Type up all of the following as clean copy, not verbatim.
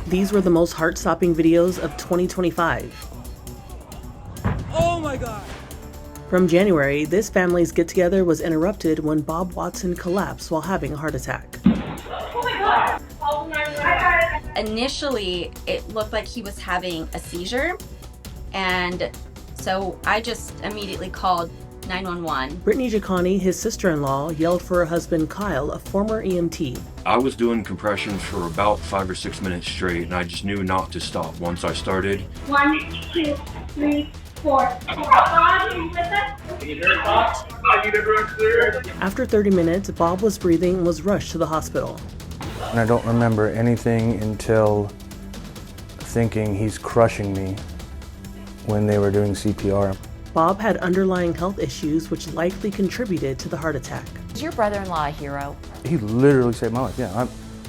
These were the most heart-stopping videos of 2025. Oh my God! From January, this family's get-together was interrupted when Bob Watson collapsed while having a heart attack. Oh my God! Initially, it looked like he was having a seizure, and so I just immediately called 911. Brittany Giacani, his sister-in-law, yelled for her husband Kyle, a former EMT. I was doing compressions for about 5 or 6 minutes straight, and I just knew not to stop once I started. 1, 2, 3, 4. Bob, are you with us? After 30 minutes, Bob was breathing and was rushed to the hospital. And I don't remember anything until thinking he's crushing me when they were doing CPR. Bob had underlying health issues which likely contributed to the heart attack. Is your brother-in-law a hero? He literally saved my life, yeah.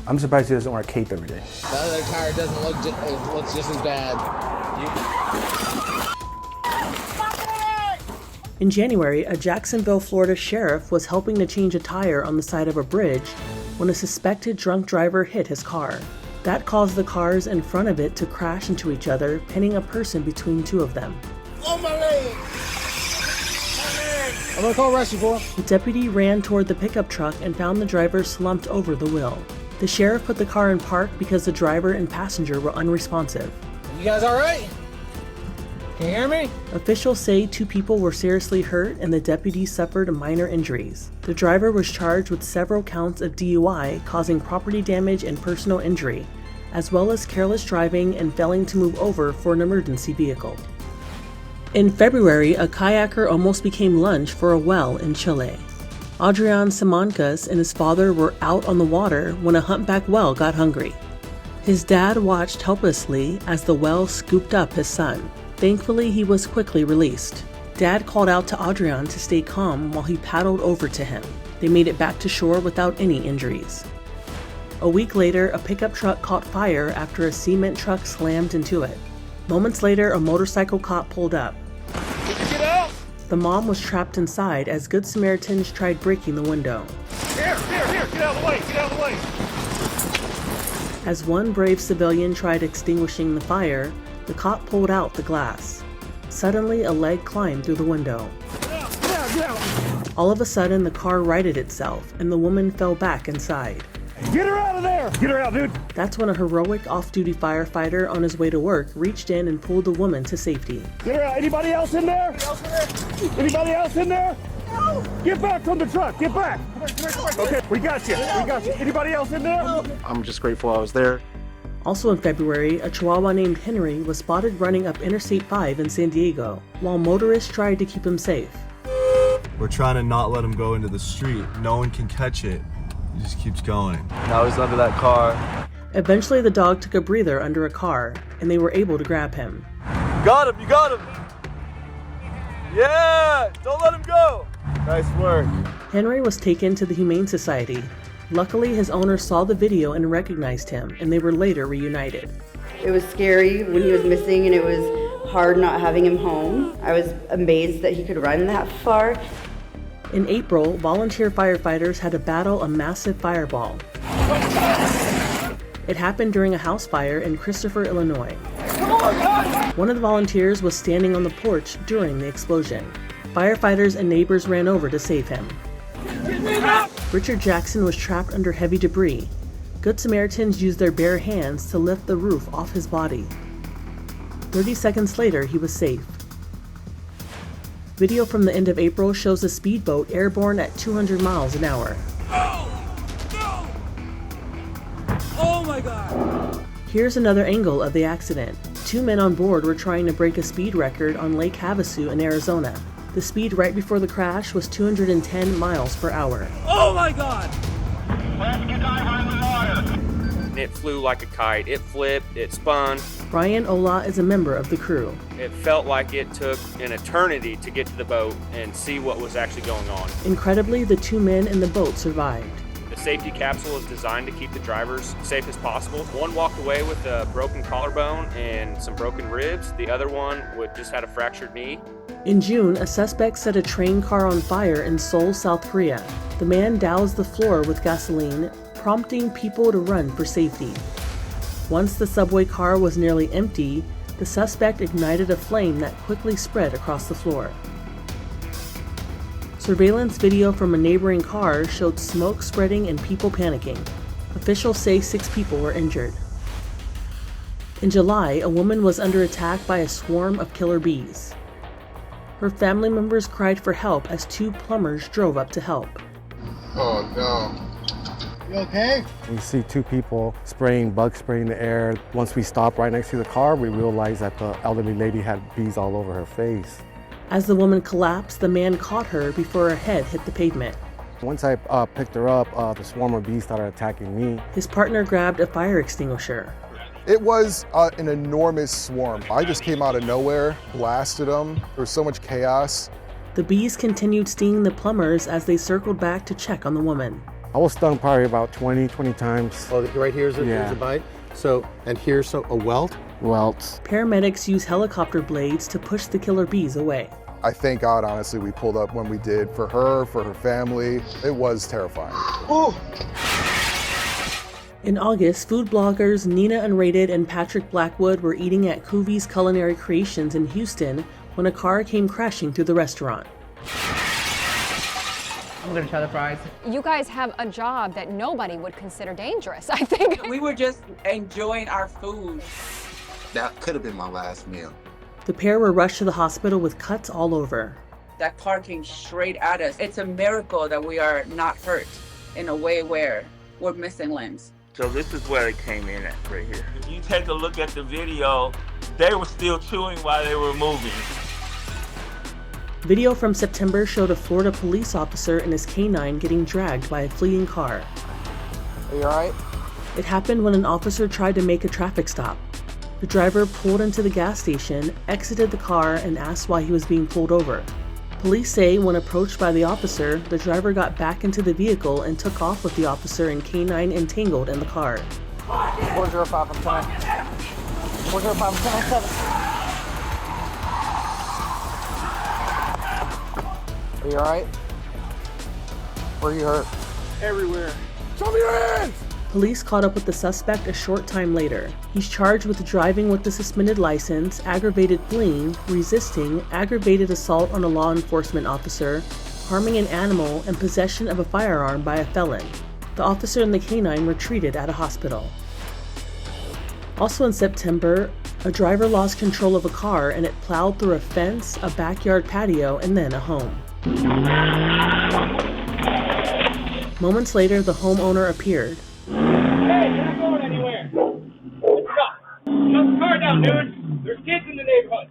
I'm surprised he doesn't wear a cape every day. The other tire doesn't look looks just as bad. In January, a Jacksonville, Florida sheriff was helping to change a tire on the side of a bridge when a suspected drunk driver hit his car. That caused the cars in front of it to crash into each other, pinning a person between two of them. Oh, my leg! I'm gonna call rescue for him. The deputy ran toward the pickup truck and found the driver slumped over the wheel. The sheriff put the car in park because the driver and passenger were unresponsive. You guys all right? Can you hear me? Officials say 2 people were seriously hurt and the deputy suffered minor injuries. The driver was charged with several counts of DUI causing property damage and personal injury, as well as careless driving and failing to move over for an emergency vehicle. In February, a kayaker almost became lunch for a well in Chile. Adrian Simancas and his father were out on the water when a humpback whale got hungry. His dad watched helplessly as the whale scooped up his son. Thankfully, he was quickly released. Dad called out to Adrian to stay calm while he paddled over to him. They made it back to shore without any injuries. A week later, a pickup truck caught fire after a cement truck slammed into it. Moments later, a motorcycle cop pulled up. Did you get out? The mom was trapped inside as Good Samaritans tried breaking the window. Here, get out of the way, get out of the way. As one brave civilian tried extinguishing the fire, the cop pulled out the glass. Suddenly, a leg climbed through the window. Get out. All of a sudden, the car righted itself, and the woman fell back inside. Get her out of there! Get her out, dude! That's when a heroic off-duty firefighter on his way to work reached in and pulled the woman to safety. Get her out. Anybody else in there? Anybody else in there? No. Get back from the truck. Get back. Okay, we got you. Anybody else in there? I'm just grateful I was there. Also in February, a Chihuahua named Henry was spotted running up Interstate 5 in San Diego, while motorists tried to keep him safe. We're trying to not let him go into the street. No one can catch it. He just keeps going. Now he's under that car. Eventually, the dog took a breather under a car, and they were able to grab him. Got him, you got him! Yeah! Don't let him go! Nice work. Henry was taken to the Humane Society. Luckily, his owner saw the video and recognized him, and they were later reunited. It was scary when he was missing, and it was hard not having him home. I was amazed that he could run that far. In April, volunteer firefighters had to battle a massive fireball. It happened during a house fire in Christopher, Illinois. One of the volunteers was standing on the porch during the explosion. Firefighters and neighbors ran over to save him. Richard Jackson was trapped under heavy debris. Good Samaritans used their bare hands to lift the roof off his body. 30 seconds later, he was safe. Video from the end of April shows a speedboat airborne at 200 miles an hour. No! Oh my God! Here's another angle of the accident. 2 men on board were trying to break a speed record on Lake Havasu in Arizona. The speed right before the crash was 210 miles per hour. Oh my God! Rescue diver in the water. It flew like a kite. It flipped, it spun. Brian Ola is a member of the crew. It felt like it took an eternity to get to the boat and see what was actually going on. Incredibly, the 2 men in the boat survived. The safety capsule is designed to keep the drivers safe as possible. One walked away with a broken collarbone and some broken ribs. The other one just had a fractured knee. In June, a suspect set a train car on fire in Seoul, South Korea. The man doused the floor with gasoline, prompting people to run for safety. Once the subway car was nearly empty, the suspect ignited a flame that quickly spread across the floor. Surveillance video from a neighboring car showed smoke spreading and people panicking. Officials say 6 people were injured. In July, a woman was under attack by a swarm of killer bees. Her family members cried for help as 2 plumbers drove up to help. Oh no. You okay? We see 2 people spraying bug spray in the air. Once we stopped right next to the car, we realized that the elderly lady had bees all over her face. As the woman collapsed, the man caught her before her head hit the pavement. Once I picked her up, the swarm of bees started attacking me. His partner grabbed a fire extinguisher. It was an enormous swarm. I just came out of nowhere, blasted them. There was so much chaos. The bees continued stinging the plumbers as they circled back to check on the woman. I was stung probably about 20 times. Oh, right here's a bite. So, and here's a welt? Welts. Paramedics use helicopter blades to push the killer bees away. I thank God, honestly, we pulled up when we did for her family. It was terrifying. Ooh. In August, food bloggers Nina Unrated and Patrick Blackwood were eating at Cuvie's Culinary Creations in Houston when a car came crashing through the restaurant. I'm gonna try the fries. You guys have a job that nobody would consider dangerous, I think. We were just enjoying our food. That could have been my last meal. The pair were rushed to the hospital with cuts all over. That car came straight at us. It's a miracle that we are not hurt in a way where we're missing limbs. So this is where it came in at, right here. If you take a look at the video, they were still chewing while they were moving. Video from September showed a Florida police officer and his canine getting dragged by a fleeing car. Are you all right? It happened when an officer tried to make a traffic stop. The driver pulled into the gas station, exited the car, and asked why he was being pulled over. Police say when approached by the officer, the driver got back into the vehicle and took off with the officer and canine entangled in the car. 405 from 10. 405 from 10. Are you all right? Where are you hurt? Everywhere. Show me your hands! Police caught up with the suspect a short time later. He's charged with driving with a suspended license, aggravated fleeing, resisting, aggravated assault on a law enforcement officer, harming an animal, and possession of a firearm by a felon. The officer and the canine were treated at a hospital. Also in September, a driver lost control of a car and it plowed through a fence, a backyard patio, and then a home. Moments later, the homeowner appeared. Hey, you're not going anywhere. Stop. Shut the car down, dude. There's kids in the neighborhood.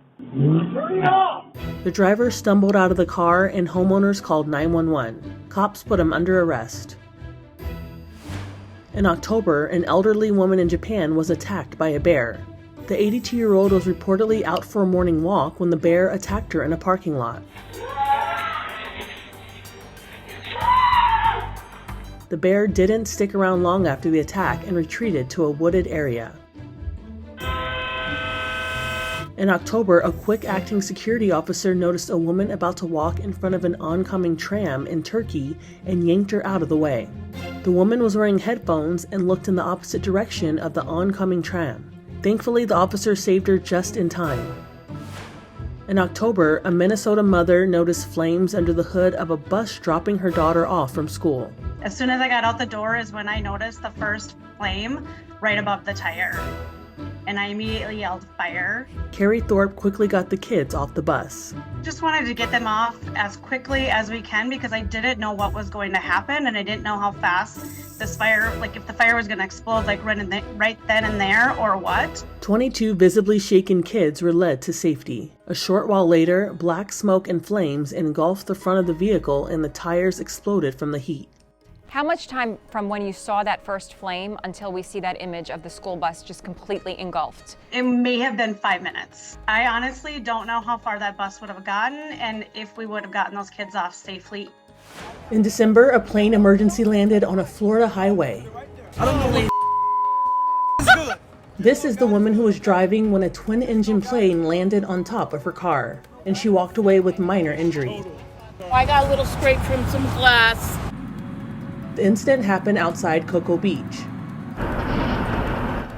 Turn it off. The driver stumbled out of the car and homeowners called 911. Cops put him under arrest. In October, an elderly woman in Japan was attacked by a bear. The 82-year-old was reportedly out for a morning walk when the bear attacked her in a parking lot. The bear didn't stick around long after the attack and retreated to a wooded area. In October, a quick-acting security officer noticed a woman about to walk in front of an oncoming tram in Turkey and yanked her out of the way. The woman was wearing headphones and looked in the opposite direction of the oncoming tram. Thankfully, the officer saved her just in time. In October, a Minnesota mother noticed flames under the hood of a bus dropping her daughter off from school. As soon as I got out the door is when I noticed the first flame right above the tire. And I immediately yelled, "Fire." Carrie Thorpe quickly got the kids off the bus. Just wanted to get them off as quickly as we can because I didn't know what was going to happen and I didn't know how fast this fire, like if the fire was going to explode like right then and there or what. 22 visibly shaken kids were led to safety. A short while later, black smoke and flames engulfed the front of the vehicle and the tires exploded from the heat. How much time from when you saw that first flame until we see that image of the school bus just completely engulfed? It may have been 5 minutes. I honestly don't know how far that bus would have gotten and if we would have gotten those kids off safely. In December, a plane emergency landed on a Florida highway. I don't know what This is the woman who was driving when a twin-engine plane landed on top of her car, and she walked away with minor injuries. I got a little scrape from some glass. The incident happened outside Cocoa Beach.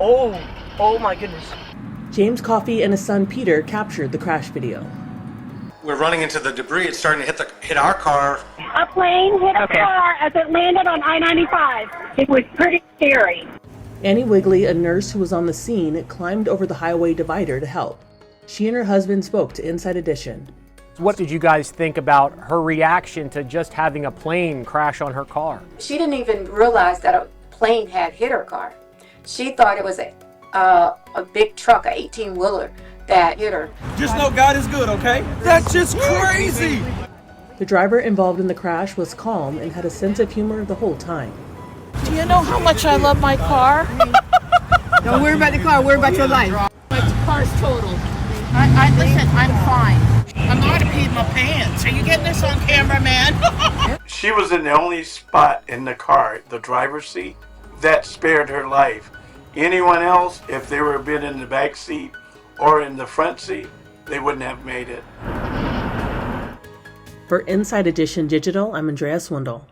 Oh my goodness. James Coffey and his son Peter captured the crash video. We're running into the debris. It's starting to hit our car. A plane hit a car as it landed on I-95. It was pretty scary. Annie Wigley, a nurse who was on the scene, climbed over the highway divider to help. She and her husband spoke to Inside Edition. What did you guys think about her reaction to just having a plane crash on her car? She didn't even realize that a plane had hit her car. She thought it was a big truck, a 18-wheeler, that hit her. Just know God is good, okay? That's just crazy! The driver involved in the crash was calm and had a sense of humor the whole time. Do you know how much I love my car? Don't worry about the car, worry about your life. My car's totaled. Listen, I'm fine. I'm going to pee my pants. Are you getting this on camera, man? She was in the only spot in the car, the driver's seat, that spared her life. Anyone else, if they were been in the back seat or in the front seat, they wouldn't have made it. For Inside Edition Digital, I'm Andrea Swindall.